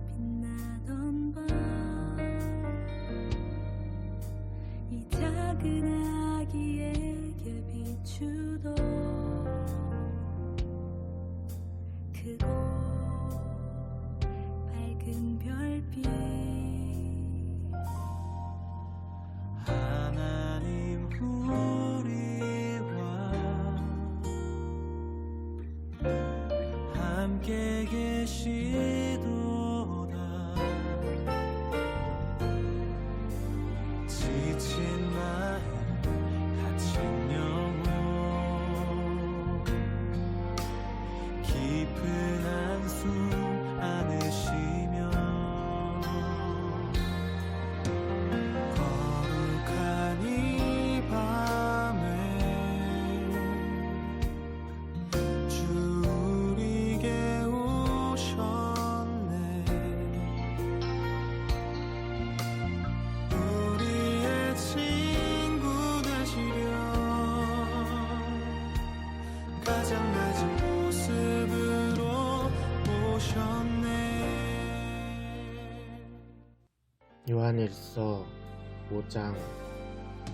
빛나던 밤 이 작은 아기에게 비추던 크고 밝은 별빛 하나님 우리와 함께 계시도다. 지친 마음 다친 영혼 깊은 한숨 안으시며 거룩한 이 밤에 주 우리에게 오셨네. 우리의 친구 되시려 가장 낮은 모습으로 오셨네. 요한일서 5장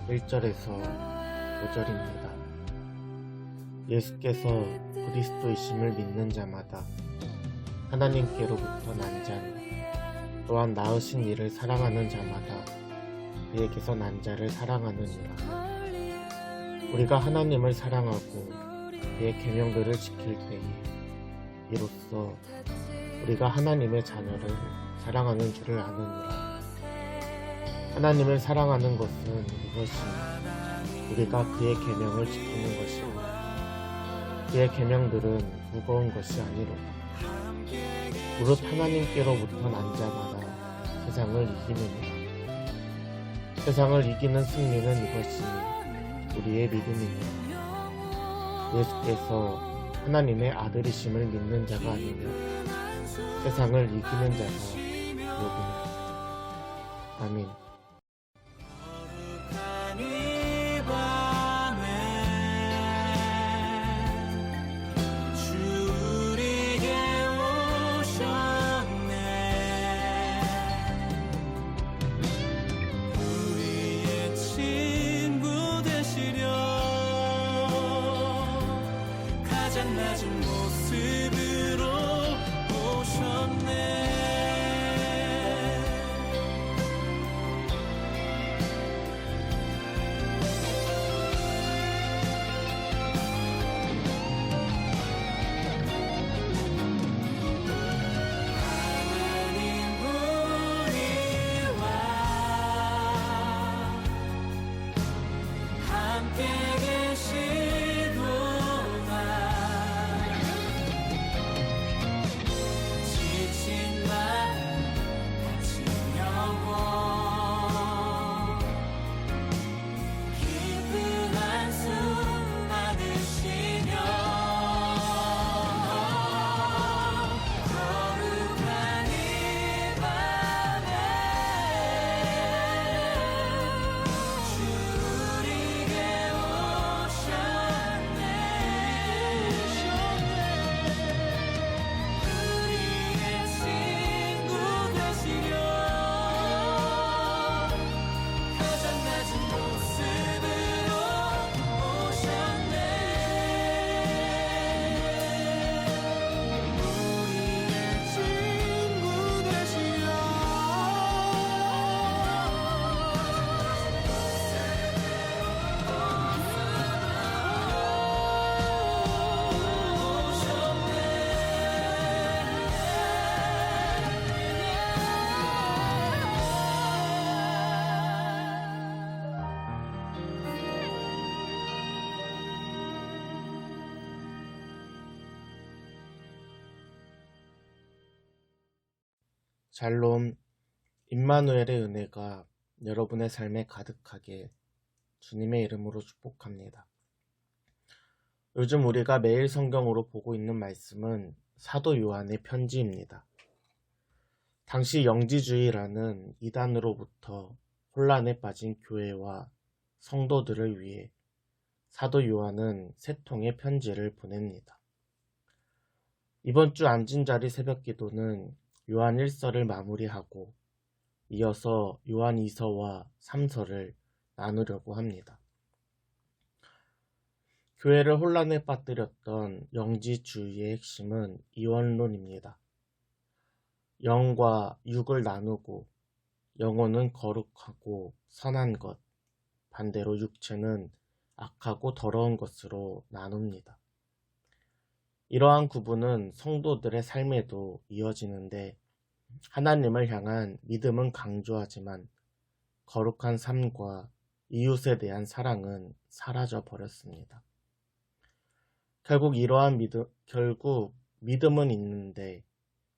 1절에서 5절입니다. 예수께서 그리스도이심을 믿는 자마다 하나님께로부터 난 자는 또한 낳으신 이를 사랑하는 자마다 그에게서 난 자를 사랑하느니라. 우리가 하나님을 사랑하고 그의 계명들을 지킬 때에 이로써 우리가 하나님의 자녀를 사랑하는 줄을 아느니라. 하나님을 사랑하는 것은 이것이 우리가 그의 계명을 지키는 것이고 그의 계명들은 무거운 것이 아니로다. 무릇 하나님께로부터 난 자마다 세상을 이기느니라. 세상을 이기는 승리는 이것이 우리의 믿음이니라. 예수께서 하나님의 아들이심을 믿는 자가 아니면 세상을 이기는 자가 누구냐. 아멘. 거룩한 이 밤에 주 우리에게 오셨네. 우리의 친구 되시려 가장 낮은 모습으로 오셨네. 함께 계시도다. 지친 마음 다친 영혼 깊은 한숨 안으시며 거룩한 이 밤에 주 우리에게 오셨네. 우리의 친구 되시려 가장 낮은 모습으로 오셨네. 우리의 친구 되시려 샬롬, 임마누엘의 은혜가 여러분의 삶에 가득하게 주님의 이름으로 축복합니다. 요즘 우리가 매일 성경으로 보고 있는 말씀은 사도 요한의 편지입니다. 당시 영지주의라는 이단으로부터 혼란에 빠진 교회와 성도들을 위해 사도 요한은 세 통의 편지를 보냅니다. 이번 주 앉은 자리 새벽 기도는 요한 1서를 마무리하고 이어서 요한 2서와 3서를 나누려고 합니다. 교회를 혼란에 빠뜨렸던 영지주의의 핵심은 이원론입니다. 영과 육을 나누고 영혼은 거룩하고 선한 것, 반대로 육체는 악하고 더러운 것으로 나눕니다. 이러한 구분은 성도들의 삶에도 이어지는데 하나님을 향한 믿음은 강조하지만 거룩한 삶과 이웃에 대한 사랑은 사라져 버렸습니다. 결국 믿음은 있는데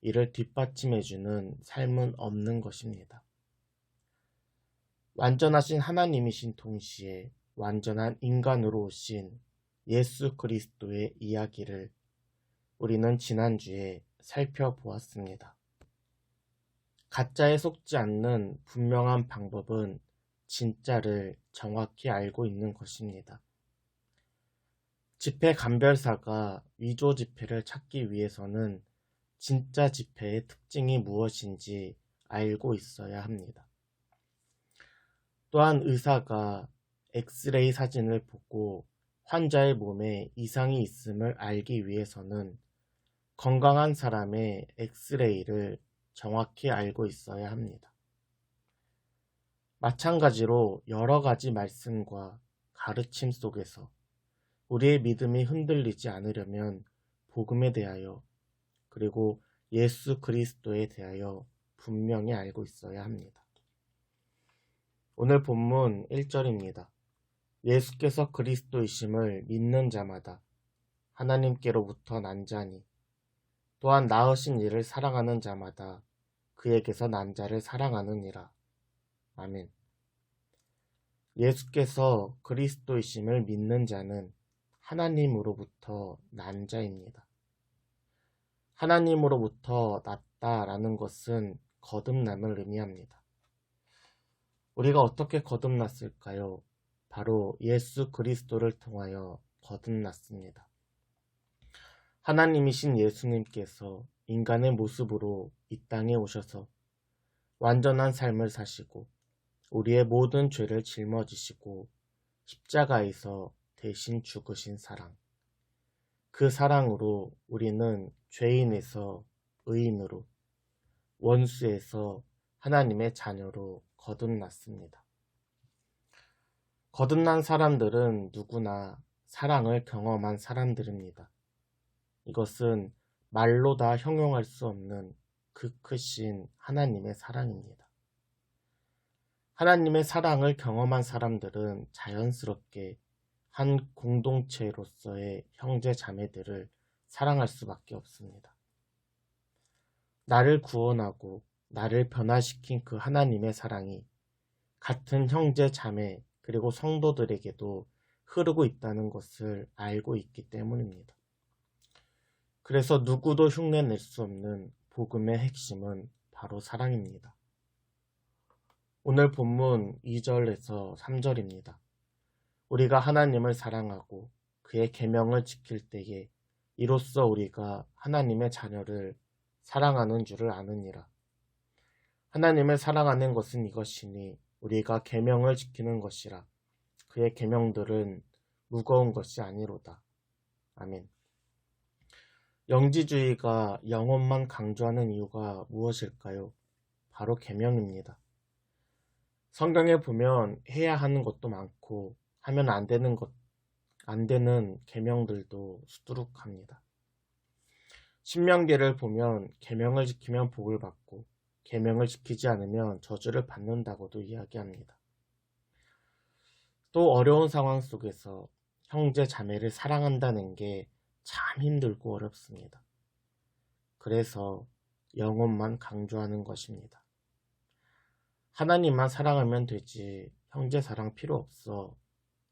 이를 뒷받침해주는 삶은 없는 것입니다. 완전하신 하나님이신 동시에 완전한 인간으로 오신 예수 그리스도의 이야기를 우리는 지난주에 살펴보았습니다. 가짜에 속지 않는 분명한 방법은 진짜를 정확히 알고 있는 것입니다. 지폐 감별사가 위조 지폐를 찾기 위해서는 진짜 지폐의 특징이 무엇인지 알고 있어야 합니다. 또한 의사가 엑스레이 사진을 보고 환자의 몸에 이상이 있음을 알기 위해서는 건강한 사람의 엑스레이를 정확히 알고 있어야 합니다. 마찬가지로 여러 가지 말씀과 가르침 속에서 우리의 믿음이 흔들리지 않으려면 복음에 대하여 그리고 예수 그리스도에 대하여 분명히 알고 있어야 합니다. 오늘 본문 1절입니다. 예수께서 그리스도이심을 믿는 자마다 하나님께로부터 난 자니 또한 낳으신 이를 사랑하는 자마다 그에게서 난 자를 사랑하느니라. 아멘. 예수께서 그리스도이심을 믿는 자는 하나님으로부터 난 자입니다. 하나님으로부터 났다라는 것은 거듭남을 의미합니다. 우리가 어떻게 거듭났을까요? 바로 예수 그리스도를 통하여 거듭났습니다. 하나님이신 예수님께서 인간의 모습으로 이 땅에 오셔서 완전한 삶을 사시고 우리의 모든 죄를 짊어지시고 십자가에서 대신 죽으신 사랑. 그 사랑으로 우리는 죄인에서 의인으로, 원수에서 하나님의 자녀로 거듭났습니다. 거듭난 사람들은 누구나 사랑을 경험한 사람들입니다. 이것은 말로 다 형용할 수 없는 그 크신 하나님의 사랑입니다. 하나님의 사랑을 경험한 사람들은 자연스럽게 한 공동체로서의 형제 자매들을 사랑할 수밖에 없습니다. 나를 구원하고 나를 변화시킨 그 하나님의 사랑이 같은 형제 자매 그리고 성도들에게도 흐르고 있다는 것을 알고 있기 때문입니다. 그래서 누구도 흉내낼 수 없는 복음의 핵심은 바로 사랑입니다. 오늘 본문 2절에서 3절입니다. 우리가 하나님을 사랑하고 그의 계명을 지킬 때에 이로써 우리가 하나님의 자녀를 사랑하는 줄을 아느니라. 하나님을 사랑하는 것은 이것이니 우리가 계명을 지키는 것이라. 그의 계명들은 무거운 것이 아니로다. 아멘. 영지주의가 영혼만 강조하는 이유가 무엇일까요? 바로 계명입니다. 성경에 보면 해야 하는 것도 많고 하면 안 되는 계명들도 수두룩합니다. 신명기를 보면 계명을 지키면 복을 받고 계명을 지키지 않으면 저주를 받는다고도 이야기합니다. 또 어려운 상황 속에서 형제 자매를 사랑한다는 게 참 힘들고 어렵습니다. 그래서 영혼만 강조하는 것입니다. 하나님만 사랑하면 되지 형제 사랑 필요 없어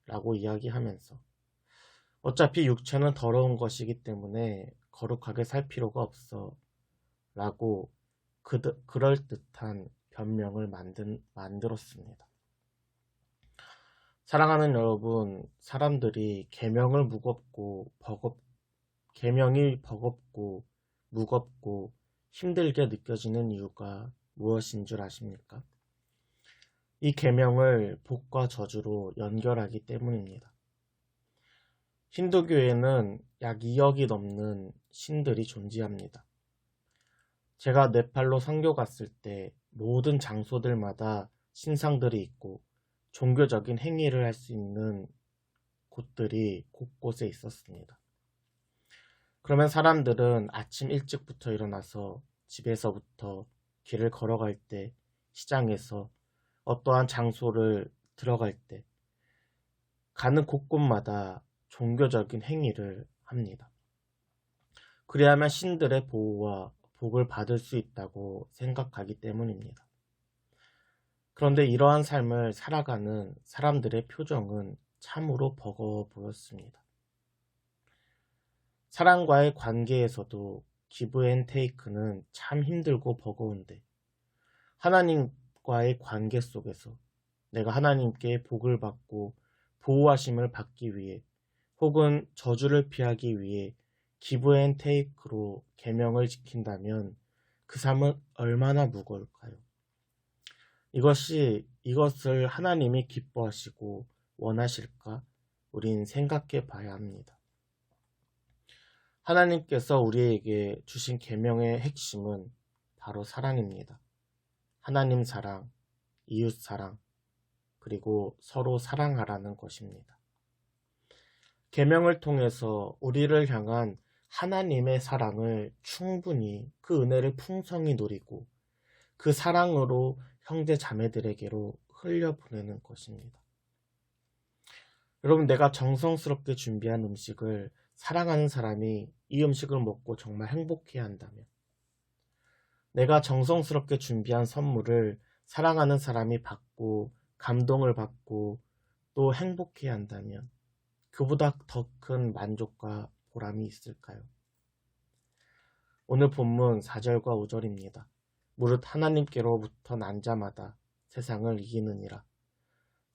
라고 이야기하면서 어차피 육체는 더러운 것이기 때문에 거룩하게 살 필요가 없어 라고 그럴듯한 변명을 만들었습니다. 사랑하는 여러분, 사람들이 계명이 버겁고 무겁고 힘들게 느껴지는 이유가 무엇인 줄 아십니까? 이 계명을 복과 저주로 연결하기 때문입니다. 힌두교에는 약 2억이 넘는 신들이 존재합니다. 제가 네팔로 선교 갔을 때 모든 장소들마다 신상들이 있고 종교적인 행위를 할 수 있는 곳들이 곳곳에 있었습니다. 그러면 사람들은 아침 일찍부터 일어나서 집에서부터 길을 걸어갈 때, 시장에서 어떠한 장소를 들어갈 때 가는 곳곳마다 종교적인 행위를 합니다. 그래야만 신들의 보호와 복을 받을 수 있다고 생각하기 때문입니다. 그런데 이러한 삶을 살아가는 사람들의 표정은 참으로 버거워 보였습니다. 사람과의 관계에서도 기브 앤 테이크는 참 힘들고 버거운데 하나님과의 관계 속에서 내가 하나님께 복을 받고 보호하심을 받기 위해 혹은 저주를 피하기 위해 기브 앤 테이크로 계명을 지킨다면 그 삶은 얼마나 무거울까요? 이것을 하나님이 기뻐하시고 원하실까? 우린 생각해 봐야 합니다. 하나님께서 우리에게 주신 계명의 핵심은 바로 사랑입니다. 하나님 사랑, 이웃 사랑, 그리고 서로 사랑하라는 것입니다. 계명을 통해서 우리를 향한 하나님의 사랑을 충분히 그 은혜를 풍성히 누리고 그 사랑으로 형제 자매들에게로 흘려보내는 것입니다. 여러분, 내가 정성스럽게 준비한 음식을 사랑하는 사람이 이 음식을 먹고 정말 행복해야 한다면, 내가 정성스럽게 준비한 선물을 사랑하는 사람이 받고 감동을 받고 또 행복해야 한다면 그보다 더 큰 만족과 보람이 있을까요? 오늘 본문 4절과 5절입니다. 무릇 하나님께로부터 난 자마다 세상을 이기느니라.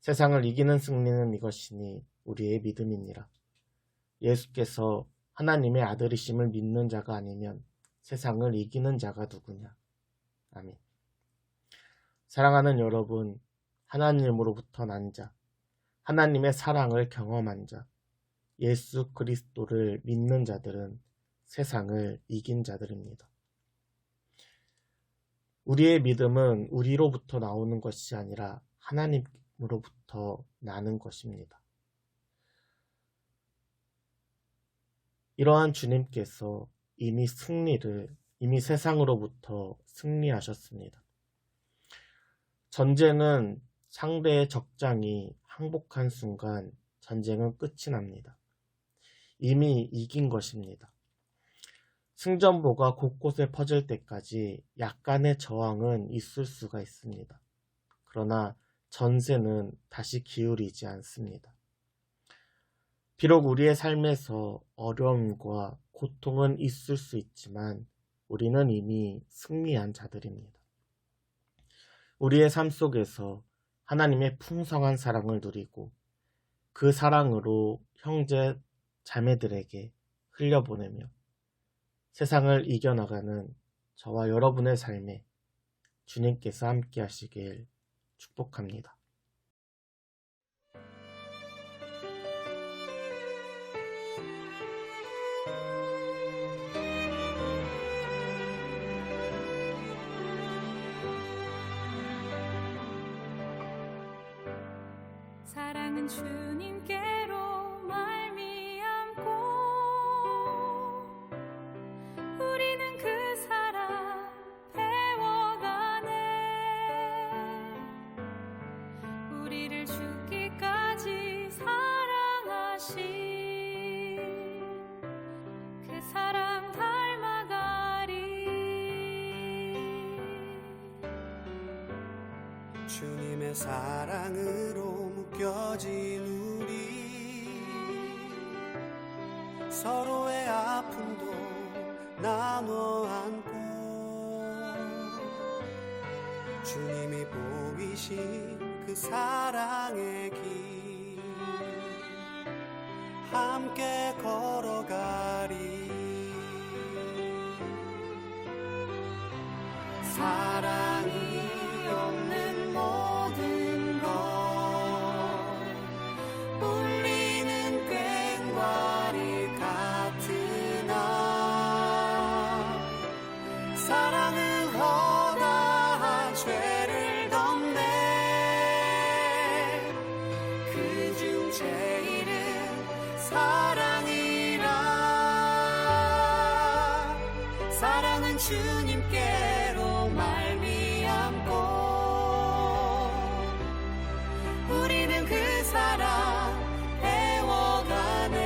세상을 이기는 승리는 이것이니 우리의 믿음이니라. 예수께서 하나님의 아들이심을 믿는 자가 아니면 세상을 이기는 자가 누구냐? 아멘. 사랑하는 여러분, 하나님으로부터 난 자, 하나님의 사랑을 경험한 자, 예수 그리스도를 믿는 자들은 세상을 이긴 자들입니다. 우리의 믿음은 우리로부터 나오는 것이 아니라 하나님으로부터 나는 것입니다. 이러한 주님께서 이미 세상으로부터 승리하셨습니다. 전쟁은 상대의 적장이 항복한 순간 전쟁은 끝이 납니다. 이미 이긴 것입니다. 승전보가 곳곳에 퍼질 때까지 약간의 저항은 있을 수가 있습니다. 그러나 전세는 다시 기울이지 않습니다. 비록 우리의 삶에서 어려움과 고통은 있을 수 있지만 우리는 이미 승리한 자들입니다. 우리의 삶 속에서 하나님의 풍성한 사랑을 누리고 그 사랑으로 형제 자매들에게 흘려보내며 세상을 이겨나가는 저와 여러분의 삶에 주님께서 함께 하시길 축복합니다. 사랑은 주님께로 말미암고 우리는 그 사랑 배워가네. 우리를 죽기까지 사랑하신 그 사랑 닮아가리. 주님의 사랑으로 묶여진 우리, 서로의 아픔도 나눠 안고 주님이 보이신 그 사랑의 길 함께 걸어가리. 사랑이 없는 모든 것 울리는 꽹과리 같으나 사랑은 허다한 죄를 덮네. 그중 제일은 사랑이라. 사랑은 주님께로 말미암고 우리는 그 사랑 배워가네.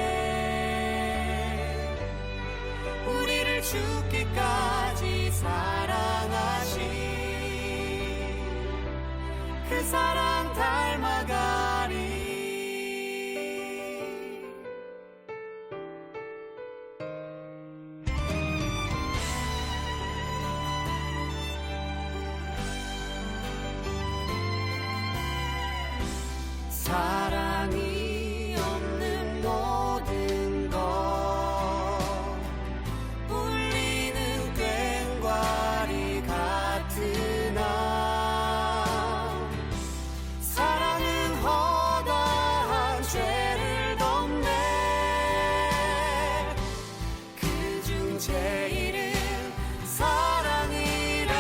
우리를 죽기까지 사랑하신 그 사랑 닮아가리. 사랑이 없는 모든 것 울리는 꽹과리 같으나 사랑은 허다한 죄를 덮네. 그중 제일은 사랑이라.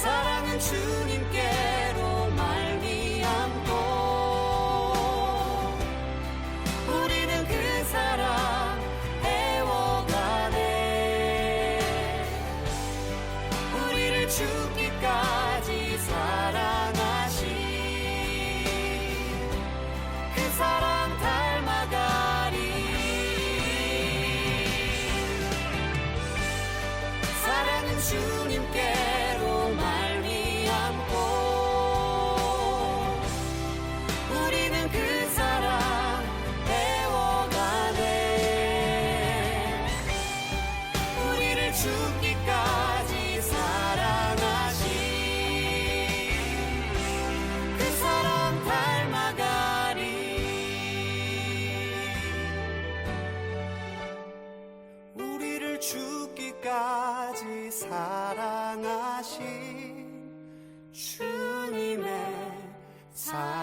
사랑은 주님께로 말미암고 우리는 그 사랑 배워가네. 우리를 죽기까지 사랑하신 그 사랑 닮아가리. 사랑은 주님께로 말미암고 우리는 그 사랑 배워가네. 우리를 죽기까지 사랑하신 그 사랑 닮아가리. 우리를 죽기까지 사랑하신 주님의 사랑